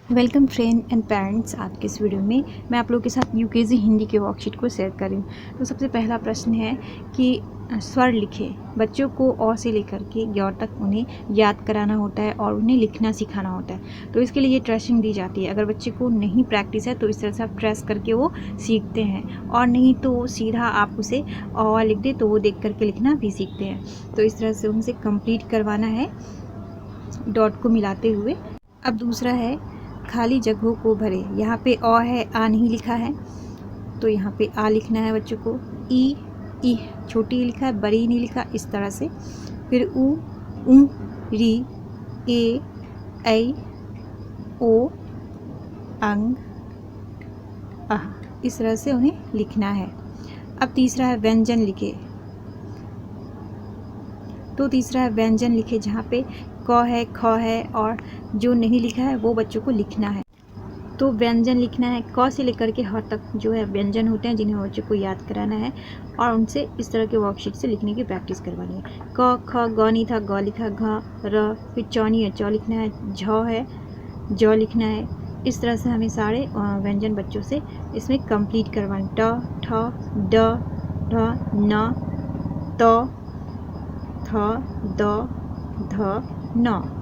Welcome friend and parents. आज के इस वीडियो में मैं आप लोगों के साथ यूकेजी हिंदी के वर्कशीट को शेयर कर रही हूँ। तो सबसे पहला प्रश्न है कि स्वर लिखे। बच्चों को अ से लेकर के य तक उन्हें याद कराना होता है और उन्हें लिखना सिखाना होता है। तो इसके लिए ये ट्रेसिंग दी जाती है। अगर बच्चे को नहीं प्रैक्टिस है तो इस तरह से आप ट्रेस करके वो सीखते हैं, और नहीं तो सीधा आप उसे अ लिख दे तो वो देख करके लिखना भी सीखते हैं। तो इस तरह से उनसे कंप्लीट करवाना है डॉट को मिलाते हुए। अब दूसरा है खाली जगहों को भरे। यहाँ पे अ है, आ नहीं लिखा है, तो यहाँ पे आ लिखना है बच्चों को। ई छोटी लिखा है, बड़ी नहीं लिखा, इस तरह से। फिर ऊ, री, ए, ऐ, ओ, अंग, अह, इस तरह से उन्हें लिखना है। अब तीसरा है व्यंजन लिखे। तो तीसरा है व्यंजन लिखे, जहाँ पे क है, ख है, और जो नहीं लिखा है वो बच्चों को लिखना है। तो व्यंजन लिखना है, क से लेकर के ह तक जो है व्यंजन होते हैं जिन्हें बच्चों को याद कराना है, और उनसे इस तरह के वर्कशीट से लिखने की प्रैक्टिस करवानी है। क, ख, ग नहीं था, ग लिखा, घ, र, फिर चौ नहीं है, चौ लिखना है, झ है, ज लिखना है। इस तरह से हमें सारे व्यंजन बच्चों से इसमें कंप्लीट करवाना। ट, ठ, ड, ढ, न, त, थ, द, ध, न।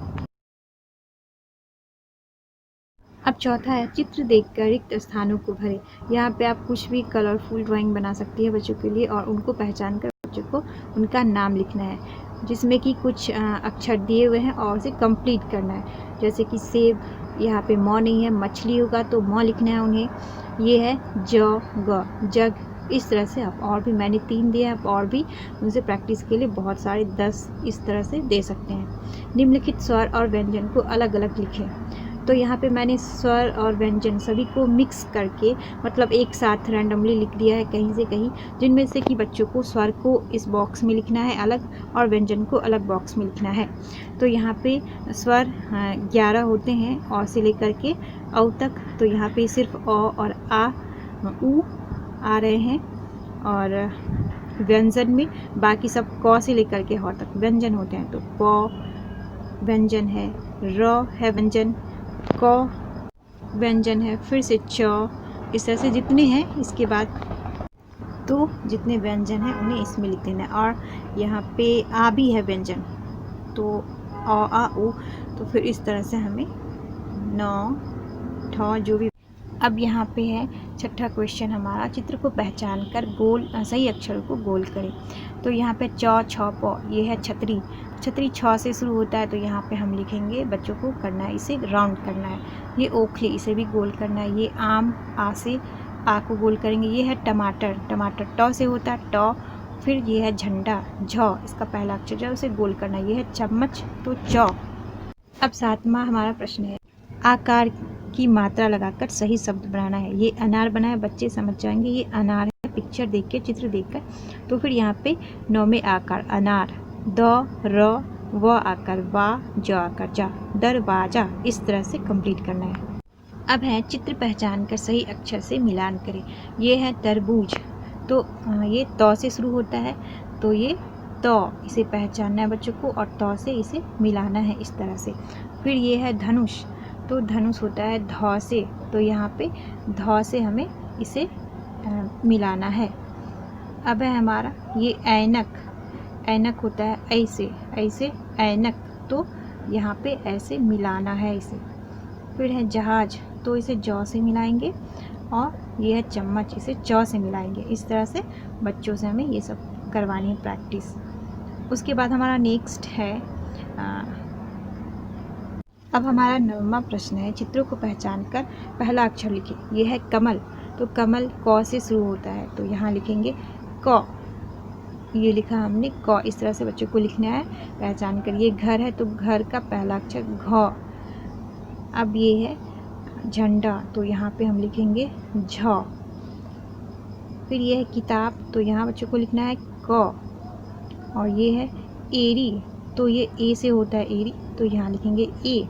अब चौथा है चित्र देखकर रिक्त स्थानों को भरे। यहाँ पे आप कुछ भी कलरफुल ड्राइंग बना सकती है बच्चों के लिए, और उनको पहचान कर बच्चों को उनका नाम लिखना है, जिसमें कि कुछ अक्षर दिए हुए हैं और उसे कंप्लीट करना है। जैसे कि सेब, यहाँ पे म नहीं है, मछली होगा तो म लिखना है उन्हें। ये है ज, ग, जग। इस तरह से आप और भी, मैंने 3 दिए, आप और भी उनसे प्रैक्टिस के लिए बहुत सारे 10 इस तरह से दे सकते हैं। निम्नलिखित स्वर और व्यंजन को अलग अलग लिखें। तो यहाँ पे मैंने स्वर और व्यंजन सभी को मिक्स करके, मतलब एक साथ रैंडमली लिख दिया है कहीं से कहीं, जिनमें से कि बच्चों को स्वर को इस बॉक्स में लिखना है अलग, और व्यंजन को अलग बॉक्स में लिखना है। तो यहाँ पे स्वर 11 होते हैं अ से लेकर के औ तक। तो यहाँ पे सिर्फ अ और आ, ऊ आ रहे हैं, और व्यंजन में बाकी सब क से लेकर के ह तक व्यंजन होते हैं। तो प व्यंजन है, र है व्यंजन, क व्यंजन है, फिर से च, इस तरह से जितने हैं इसके बाद तो जितने व्यंजन हैं उन्हें इसमें लिख देना है। और यहाँ पे आ भी है व्यंजन, तो अ, आ, उ, तो फिर इस तरह से हमें न, ठ, जो भी। अब यहाँ पे है छठा क्वेश्चन हमारा, चित्र को पहचान कर गोल सही अक्षरों को गोल करें। तो यहाँ पे च, छ, प, ये है छतरी। छतरी छ से शुरू होता है, तो यहाँ पे हम लिखेंगे, बच्चों को करना है, इसे राउंड करना है। ये ओखली, इसे भी गोल करना है। ये आम, आ से आ को गोल करेंगे। ये है टमाटर, टमाटर ट से होता है, ट। फिर ये है झंडा, झ, इसका पहला अक्षर जो है उसे गोल करना है। ये है चम्मच, तो च। अब 7वां हमारा प्रश्न है, आकार की मात्रा लगाकर सही शब्द बनाना है। ये अनार बना है, बच्चे समझ जाएंगे ये अनार है, पिक्चर देख के, चित्र देखकर। तो फिर यहाँ पे 9वें आकार अनार, द, र, व आकार वा, ज आकार जा, दरवाजा, इस तरह से कंप्लीट करना है। अब है चित्र पहचान कर सही अक्षर से मिलान करें। ये है तरबूज, तो ये त से शुरू होता है, तो ये त, इसे पहचानना है बच्चों को, और त से इसे मिलाना है इस तरह से। फिर ये है धनुष, तो धनुष होता है ध से, तो यहाँ पे ध से हमें इसे मिलाना है। अब है हमारा ये ऐनक, ऐनक होता है ऐसे, ऐसे ऐनक, तो यहाँ पे ऐसे मिलाना है इसे। फिर है जहाज, तो इसे ज से मिलाएंगे, और ये है चम्मच, इसे च से मिलाएंगे। इस तरह से बच्चों से हमें ये सब करवानी है प्रैक्टिस। उसके बाद हमारा नेक्स्ट है अब हमारा 9वां प्रश्न है, चित्रों को पहचान कर पहला अक्षर लिखें। ये है कमल, तो कमल क से शुरू होता है, तो यहाँ लिखेंगे क। ये लिखा हमने क, इस तरह से बच्चों को लिखना है पहचान कर। ये घर है, तो घर का पहला अक्षर घ। अब ये है झंडा, तो यहाँ पे हम लिखेंगे झ। फिर ये है किताब, तो यहाँ बच्चों को लिखना है क। और ये है एरी, तो ये ए से होता है एरी, तो यहाँ लिखेंगे ए।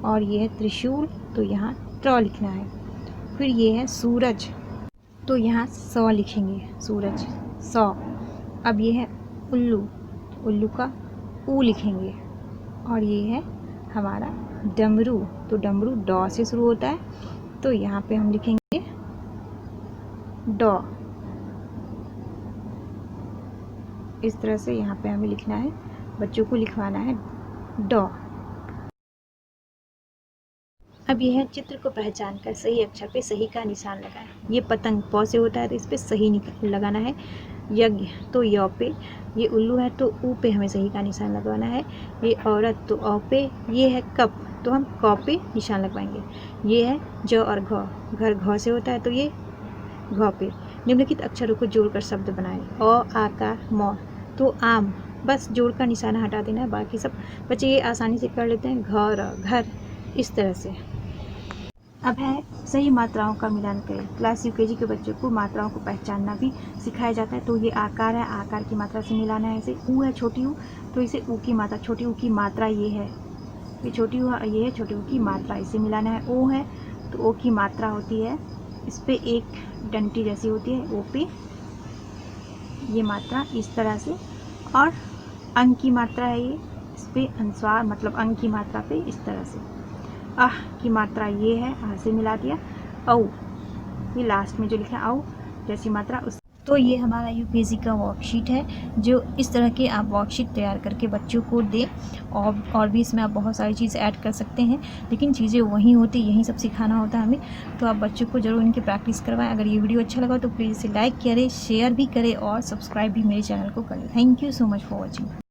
और ये है त्रिशूल, तो यहाँ ट लिखना है। फिर ये है सूरज, तो यहाँ स लिखेंगे, सूरज स। अब ये है उल्लू, उल्लू का ऊ लिखेंगे। और ये है हमारा डमरू, तो डमरू डॉ से शुरू होता है, तो यहाँ पे हम लिखेंगे डॉ। इस तरह से यहाँ पे हमें लिखना है, बच्चों को लिखवाना है डॉ। अब यह है चित्र को पहचान कर सही अक्षर पे सही का निशान लगाएं। ये पतंग पौ से होता है तो इस पर सही लगाना है। यज्ञ तो य पे, ये उल्लू है तो ऊ पे हमें सही का निशान लगवाना है। ये औरत तो औ पे, ये है कप तो हम क पे निशान लगवाएंगे। ये है ज और घ, घर घ से होता है तो ये घ पे। निम्नलिखित अक्षरों को जोड़कर शब्द बनाएं। अ आकार म तो आम, बस जोड़ का निशाना हटा देना है, बाकी सब बच्चे ये आसानी से कर लेते हैं। घर घर, इस तरह से। अब है सही मात्राओं का मिलान करें। क्लास यूकेजी के बच्चों को मात्राओं को पहचानना भी सिखाया जाता है। तो ये आकार है, आकार की मात्रा से मिलाना है इसे। ऊ है छोटी ऊ, तो इसे ऊ की मात्रा, छोटी ऊ की मात्रा ये है, ये छोटी ऊ, ये है छोटी ऊ की मात्रा, इसे मिलाना है। ओ है तो ओ की मात्रा होती है, इस पे एक डंटी जैसी होती है, ओ पे ये मात्रा इस तरह से। और अंक की मात्रा है ये, इस पे अनुस्वार मतलब अंक की मात्रा पे इस तरह से। आह की मात्रा ये है, आह से मिला दिया। औ, ये लास्ट में जो लिखा है औ जैसी मात्रा उस। तो ये हमारा यूपीएससी का वर्कशीट है, जो इस तरह के आप वर्कशीट तैयार करके बच्चों को दें। और भी इसमें आप बहुत सारी चीज़ें ऐड कर सकते हैं, लेकिन चीज़ें वहीं होती, यहीं सब सिखाना होता है हमें। तो आप बच्चों को ज़रूर इनकी प्रैक्टिस करवाएं। अगर ये वीडियो अच्छा लगा तो प्लीज़ इसे लाइक करें, शेयर भी करें और सब्सक्राइब भी मेरे चैनल को करें। Thank you so much for watching.